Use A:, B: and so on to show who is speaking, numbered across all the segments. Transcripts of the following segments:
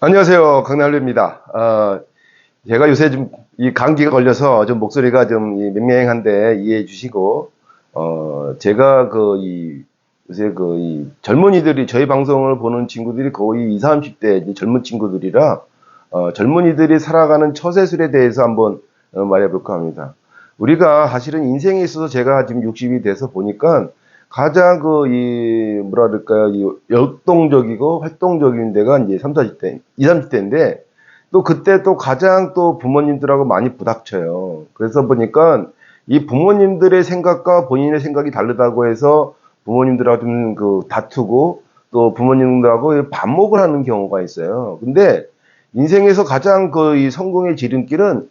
A: 안녕하세요. 강남루입니다. 제가 요새 좀 이 감기가 걸려서 좀 목소리가 좀 맹맹한데 이해해 주시고, 제가 요새 젊은이들이, 저희 방송을 보는 친구들이 거의 20, 30대 젊은 친구들이라, 젊은이들이 살아가는 처세술에 대해서 한번 말해 볼까 합니다. 우리가 사실은 인생에 있어서 제가 지금 60이 돼서 보니까 가장 뭐랄까요, 역동적이고 활동적인 데가 이제 3, 40대, 20, 30대인데, 또 그때 또 가장 또 부모님들하고 많이 부닥쳐요. 그래서 보니까 이 부모님들의 생각과 본인의 생각이 다르다고 해서 부모님들하고 좀 다투고 또 부모님들하고 반목을 하는 경우가 있어요. 근데 인생에서 가장 이 성공의 지름길은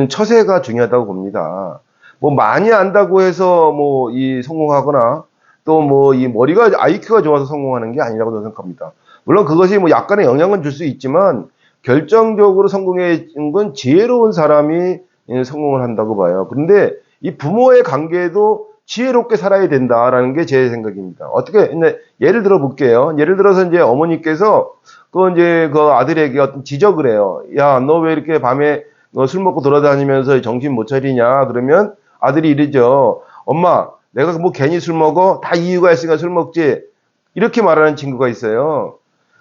A: 처세가 중요하다고 봅니다. 뭐 많이 안다고 해서 뭐 이 성공하거나 또 뭐 이 머리가 IQ가 좋아서 성공하는 게 아니라고 저는 생각합니다. 물론 그것이 뭐 약간의 영향은 줄 수 있지만 결정적으로 성공해진 건 지혜로운 사람이 성공을 한다고 봐요. 그런데 이 부모의 관계도 지혜롭게 살아야 된다라는 게 제 생각입니다. 어떻게, 예를 들어 볼게요. 예를 들어서 이제 어머니께서 그 아들에게 어떤 지적을 해요. 야, 너 왜 이렇게 밤에 술 먹고 돌아다니면서 정신 못 차리냐? 그러면 아들이 이러죠. 엄마, 내가 뭐 괜히 술 먹어? 다 이유가 있으니까 술 먹지. 이렇게 말하는 친구가 있어요.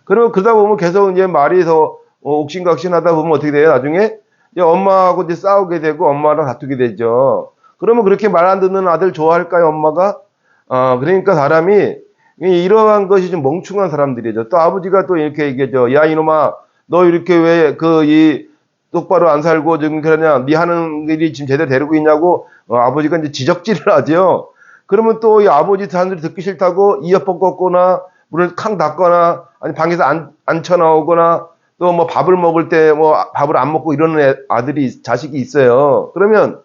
A: 그러면 그러다 보면 계속 이제 말이 더 옥신각신하다 보면 어떻게 돼요? 나중에 이제 엄마하고 이제 싸우게 되고 엄마랑 다투게 되죠. 그러면 그렇게 말 안 듣는 아들 좋아할까요, 엄마가? 그러니까 사람이 이러한 것이 좀 멍충한 사람들이죠. 또 아버지가 또 이렇게 얘기하죠. 야, 이놈아, 너 이렇게 왜 똑바로 안 살고 지금 그러냐? 네 하는 일이 지금 제대로 되고 있냐고 아버지가 이제 지적질을 하죠. 그러면 또 이 아버지 사람들이 듣기 싫다고 이어폰 꺾거나 물을 캉 닫거나 아니 방에서 앉혀 나오거나 또 뭐 밥을 먹을 때 뭐 밥을 안 먹고 이러는 자식이 있어요. 그러면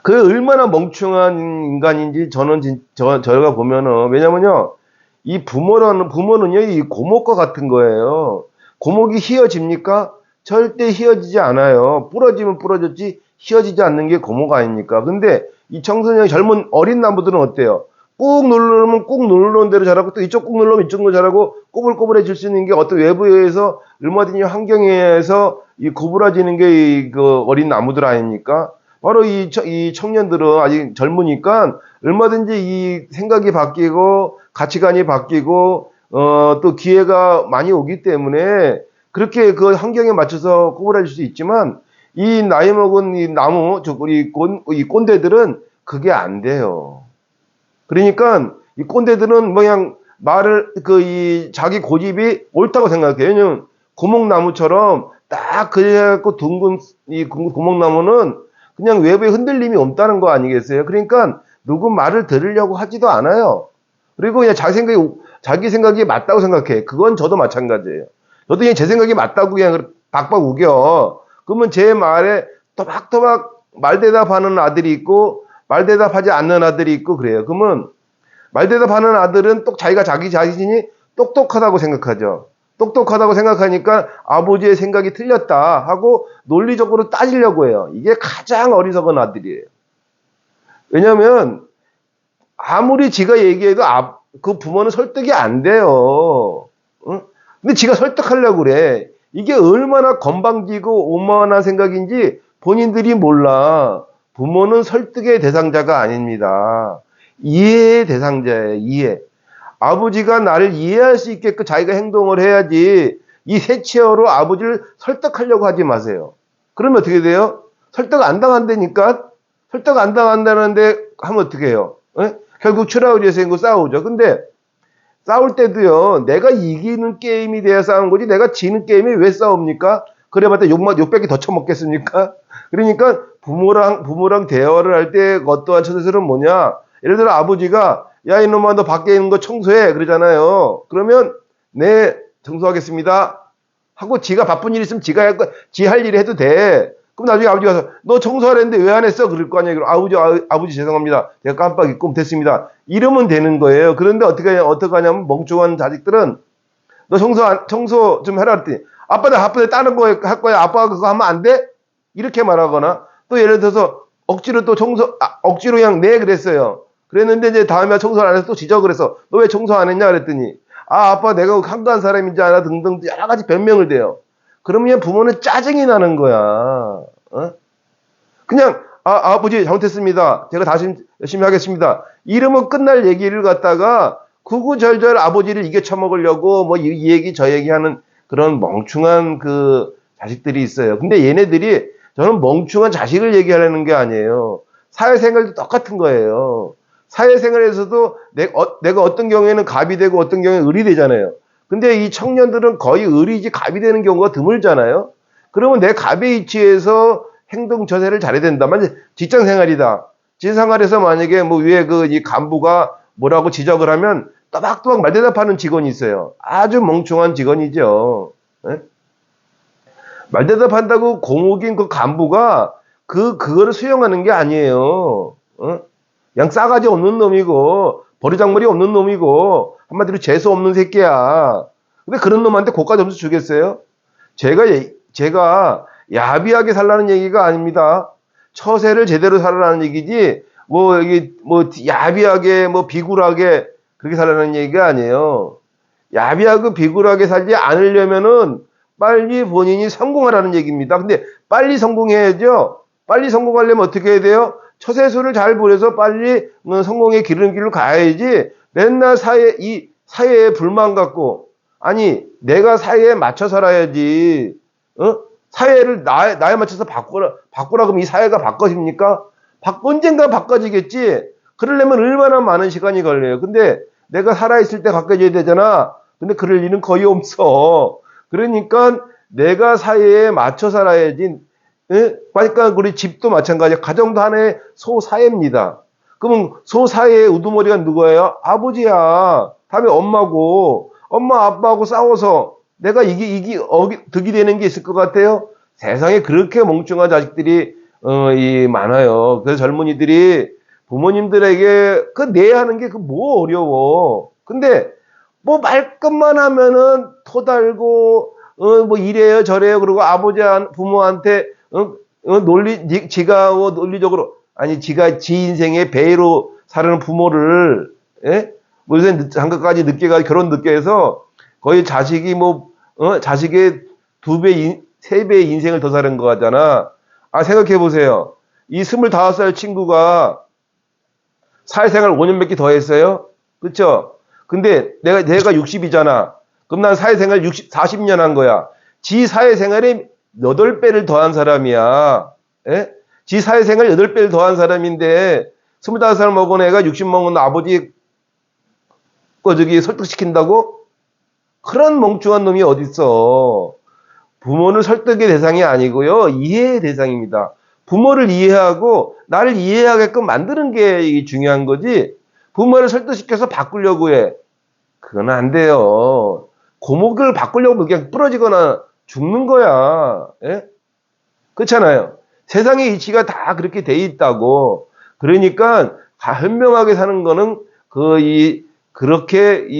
A: 그 얼마나 멍청한 인간인지 저희가 보면은, 왜냐면요, 이 부모는요, 이 고목과 같은 거예요. 고목이 휘어집니까? 절대 휘어지지 않아요. 부러지면 부러졌지, 휘어지지 않는 게 고목 아닙니까? 근데 이 청소년 젊은 어린 나무들은 어때요? 꾹 누르면 꾹 누르는 대로 자라고 또 이쪽 꾹 누르면 이쪽도 자라고 꼬불꼬불해질 수 있는 게 어떤 외부에 의해서 얼마든지 환경에 의해서 이 구부러지는 게 그 어린 나무들 아닙니까? 바로 이 청년들은 아직 젊으니까 얼마든지 이 생각이 바뀌고 가치관이 바뀌고 또 기회가 많이 오기 때문에 그렇게 그 환경에 맞춰서 구부러질 수 있지만 이 나이 먹은 이 나무, 이 꼰대들은 그게 안 돼요. 그러니까 이 꼰대들은 그냥 말을 자기 고집이 옳다고 생각해요. 왜냐면 고목나무처럼 딱 그래갖고 둥근 이 고목나무는 그냥 외부에 흔들림이 없다는 거 아니겠어요? 그러니까 누구 말을 들으려고 하지도 않아요. 그리고 그냥 자기 생각이 맞다고 생각해. 그건 저도 마찬가지예요. 저도 그냥 제 생각이 맞다고 그냥 박박 우겨. 그러면 제 말에 또박또박 말대답하는 아들이 있고 말대답하지 않는 아들이 있고 그래요. 그러면 말대답하는 아들은 또 자기 자신이 똑똑하다고 생각하죠. 똑똑하다고 생각하니까 아버지의 생각이 틀렸다 하고 논리적으로 따지려고 해요. 이게 가장 어리석은 아들이에요. 왜냐하면 아무리 지가 얘기해도 그 부모는 설득이 안 돼요. 응? 근데 지가 설득하려고 그래. 이게 얼마나 건방지고 오만한 생각인지 본인들이 몰라. 부모는 설득의 대상자가 아닙니다. 이해의 대상자예요. 이해. 아버지가 나를 이해할 수 있게끔 자기가 행동을 해야지 이 세치어로 아버지를 설득하려고 하지 마세요. 그러면 어떻게 돼요? 설득 안 당한다니까? 설득 안 당한다는데 하면 어떻게 해요? 에? 결국 트라우디에서 싸우죠. 근데 싸울 때도요, 내가 이기는 게임이 돼야 싸우는 거지 내가 지는 게임이 왜 싸웁니까? 그래봤자 욕밖에 더 쳐먹겠습니까? 그러니까 부모랑 대화를 할 때 어떠한 처세술은 뭐냐? 예를 들어 아버지가 야 이놈아 너 밖에 있는 거 청소해 그러잖아요. 그러면 네 청소하겠습니다 하고 지가 바쁜 일 있으면 지 할 일을 해도 돼. 그럼 나중에 아버지가 와서 너 청소하랬는데 왜 안 했어? 그럴 거 아니에요. 그럼 아버지 죄송합니다. 제가 깜빡 잊고 못했습니다. 이러면 되는 거예요. 그런데 어떻게 하냐면 멍청한 자식들은 너 청소 좀 해라 그랬더니 아빠 나 바쁜데 다른 거 할 거야. 아빠가 그거 하면 안 돼? 이렇게 말하거나 또 예를 들어서 억지로 또 억지로 그냥 네 그랬어요. 그랬는데 이제 다음에 청소를 안 해서 또 지적을 해서 너 왜 청소 안 했냐 그랬더니 아빠 내가 한가한 사람인지 알아 등등 여러 가지 변명을 대요. 그러면 부모는 짜증이 나는 거야. 어? 그냥 아버지 잘못했습니다. 제가 다시 열심히 하겠습니다. 이러면 끝날 얘기를 갖다가 구구절절 아버지를 이겨 쳐먹으려고 뭐 이 얘기 저 얘기하는 그런 멍충한 그 자식들이 있어요. 근데 얘네들이 저는 멍충한 자식을 얘기하려는 게 아니에요. 사회생활도 똑같은 거예요. 사회생활에서도 내가 어떤 경우에는 갑이 되고 어떤 경우에는 을이 되잖아요. 근데 이 청년들은 거의 을이지 갑이 되는 경우가 드물잖아요. 그러면 내 갑의 위치에서 행동 처세를 잘해야 된다. 만약 직장 생활이다. 직장 생활에서 만약에 뭐 위에 그 이 간부가 뭐라고 지적을 하면 또박또박 말대답하는 직원이 있어요. 아주 멍청한 직원이죠. 네? 말대답한다고 고목인 그 간부가 그거를 수용하는 게 아니에요. 어? 그냥 싸가지 없는 놈이고 버르장머리 없는 놈이고 한마디로 재수 없는 새끼야. 근데 그런 놈한테 고가 점수 주겠어요? 제가 야비하게 살라는 얘기가 아닙니다. 처세를 제대로 살라는 얘기지 뭐 여기 뭐 야비하게 뭐 비굴하게 그렇게 살라는 얘기가 아니에요. 야비하고 비굴하게 살지 않으려면은 빨리 본인이 성공하라는 얘기입니다. 근데 빨리 성공해야죠. 빨리 성공하려면 어떻게 해야 돼요? 처세술을 잘 부려서 빨리 성공의 기름길로 가야지. 맨날 이 사회에 불만 갖고 아니 내가 사회에 맞춰 살아야지. 어? 사회를 나에 맞춰서 바꾸라 그러면 이 사회가 바꿔집니까? 언젠가 바꿔지겠지. 그러려면 얼마나 많은 시간이 걸려요. 근데 내가 살아있을 때 바꿔져야 되잖아. 근데 그럴 일은 거의 없어. 그러니까 내가 사회에 맞춰 살아야지. 예? 그러니까 우리 집도 마찬가지야. 가정도 하나의 소사회입니다. 그러면 소사회의 우두머리가 누구예요? 아버지야. 다음에 엄마고 엄마 아빠하고 싸워서 내가 득이 되는 게 있을 것 같아요? 세상에 그렇게 멍청한 자식들이 많아요. 그래서 젊은이들이 부모님들에게 내하는 게 뭐 어려워. 근데 뭐 말끝만 하면은 토달고 뭐 이래요 저래요 그러고 부모한테 지가 논리적으로 아니 지가 지 인생의 배로 사는 부모를 예? 뭐 요새 한까지 늦게 가 결혼 늦게 해서 거의 자식이 자식의 2배, 3배의 인생을 더 사는 거 같잖아. 생각해 보세요. 이 25살 친구가 사회생활 5년밖에 더 했어요? 그쵸? 근데 내가 60이잖아. 그럼 난 사회생활 40년 한 거야. 지 사회생활에 8배를 더한 사람이야. 예? 지 사회생활 8배를 더한 사람인데 25살 먹은 애가 60 먹은 아버지 설득시킨다고? 그런 멍청한 놈이 어딨어. 부모는 설득의 대상이 아니고요. 이해의 대상입니다. 부모를 이해하고 나를 이해하게끔 만드는 게 중요한 거지. 부모를 설득시켜서 바꾸려고 해. 그건 안 돼요. 고목을 바꾸려고 그냥 부러지거나 죽는 거야. 예? 그렇잖아요. 세상의 이치가 다 그렇게 돼 있다고. 그러니까 현명하게 사는 거는 그렇게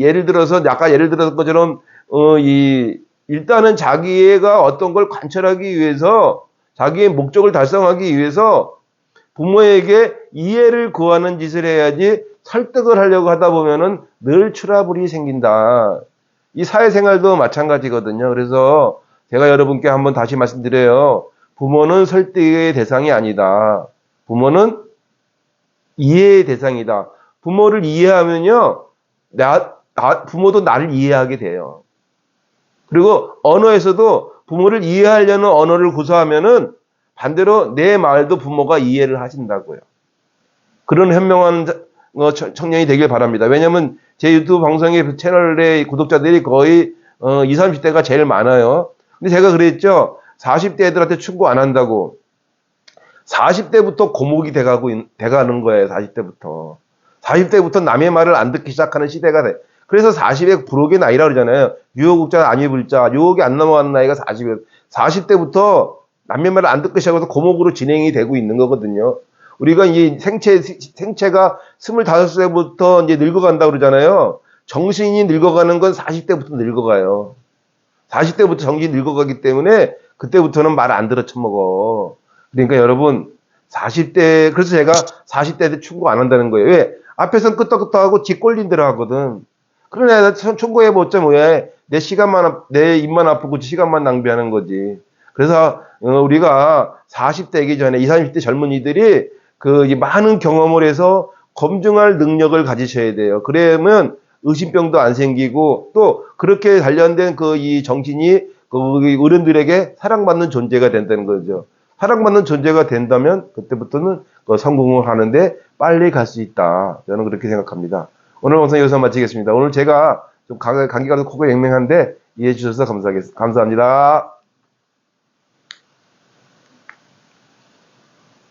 A: 예를 들어서 아까 예를 들었던 것처럼 일단은 자기가 어떤 걸 관철하기 위해서 자기의 목적을 달성하기 위해서 부모에게 이해를 구하는 짓을 해야지 설득을 하려고 하다 보면은 늘 트러블이 생긴다. 이 사회생활도 마찬가지거든요. 그래서 제가 여러분께 한번 다시 말씀드려요. 부모는 설득의 대상이 아니다. 부모는 이해의 대상이다. 부모를 이해하면요, 부모도 나를 이해하게 돼요. 그리고 언어에서도 부모를 이해하려는 언어를 구사하면은 반대로 내 말도 부모가 이해를 하신다고요. 그런 현명한 청년이 되길 바랍니다. 왜냐면 제 유튜브 방송의 채널의 구독자들이 거의 20, 30대가 제일 많아요. 근데 제가 그랬죠. 40대 애들한테 충고 안 한다고. 40대부터 고목이 돼가는 거예요. 40대부터. 40대부터 남의 말을 안 듣기 시작하는 시대가 돼. 그래서 40의 부록의 나이라 그러잖아요. 유혹자 안 입을 자. 유혹이 안 넘어가는 나이가 40이에요. 40대부터 남의 말을 안 듣기 시작해서 고목으로 진행이 되고 있는 거거든요. 우리가 이 생체가 25세부터 이제 늙어간다 그러잖아요. 정신이 늙어가는 건 40대부터 늙어가요. 40대부터 정신이 늙어가기 때문에 그때부터는 말 안 들어 처먹어. 그러니까 여러분 40대 그래서 제가 40대 때 충고 안 한다는 거예요. 왜? 앞에서는 끄떡끄떡하고 지 꼴린 대로 하거든. 그러네, 나 총고해봤자 뭐야. 내 시간만, 내 입만 아프고 시간만 낭비하는 거지. 그래서, 우리가 40대이기 전에 20, 30대 젊은이들이 이 많은 경험을 해서 검증할 능력을 가지셔야 돼요. 그러면 의심병도 안 생기고 또 그렇게 단련된 이 정신이 어른들에게 사랑받는 존재가 된다는 거죠. 사랑받는 존재가 된다면 그때부터는 성공을 하는데 빨리 갈 수 있다. 저는 그렇게 생각합니다. 오늘 영상 여기서 마치겠습니다. 오늘 제가 좀 감기가 코가 맹맹한데 이해해 주셔서 감사합니다.